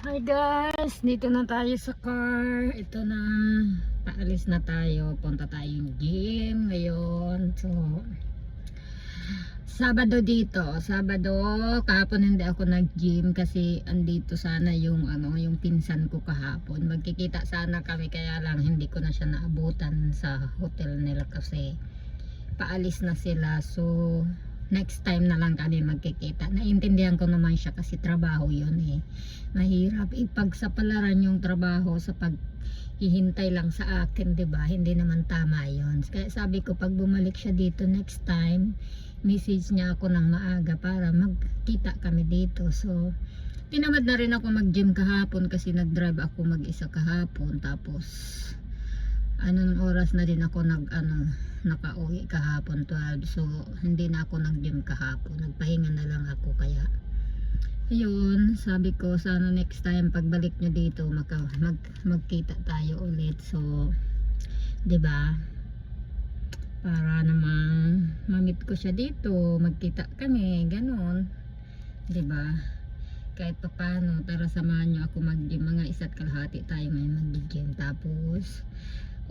Hi guys, dito na tayo sa car. Ito na, paalis na tayo. Punta tayong gym ngayon. So, Sabado dito. Sabado, kahapon hindi ako nag-gym kasi andito sana yung yung pinsan ko kahapon. Magkikita sana kami kaya lang hindi ko na siya naabutan sa hotel nila kasi paalis na sila. So, next time na lang kami magkikita. Naintindihan ko naman siya kasi trabaho yun eh. Mahirap ipagsapalaran yung trabaho sa paghihintay lang sa akin, 'di ba? Hindi naman tama yun. Kaya sabi ko pag bumalik siya dito next time, message niya ako ng maaga para magkita kami dito. So, tinamad na rin ako mag-gym kahapon kasi nag-drive ako mag-isa kahapon. Tapos anong oras na din ako nakauwi kahapon 12, so hindi na ako nag-gym kahapon, nagpahinga na lang ako. Kaya yun, sabi ko sana next time pagbalik nyo dito magkita tayo ulit. So 'di ba, para namang mamit ko siya dito, magkita kami ganon, 'di ba? Kahit paano para samahan nyo ako mag-gym. Mga 1.5 tayo ngayon mag-gym, tapos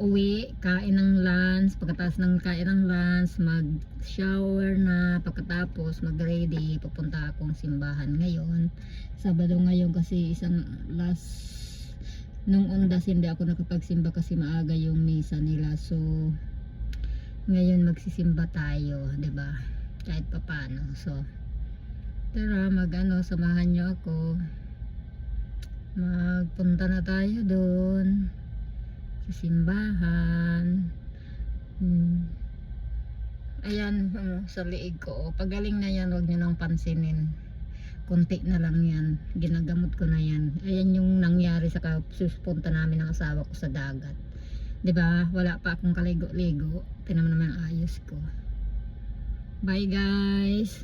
uwi, kain ng lunch, pagkatapos ng kain ng lunch, mag shower na, pagkatapos mag ready, pupunta akong simbahan ngayon. Sabado ngayon kasi isang last nung undas hindi ako nakapagsimba kasi maaga yung misa nila. So ngayon magsisimba tayo, 'di ba? Kahit papaano. So tara, samahan nyo ako. Magpunta na tayo doon simbahan. Ayan, sa liig ko. Pagaling na yan, wag nyo nang pansinin. Kunti na lang yan. Ginagamot ko na yan. Ayan yung nangyari sa punta namin ng asawa ko sa dagat. 'Di ba? Wala pa akong kaligo-ligo. Tingnan mo naman ayos ko. Bye guys.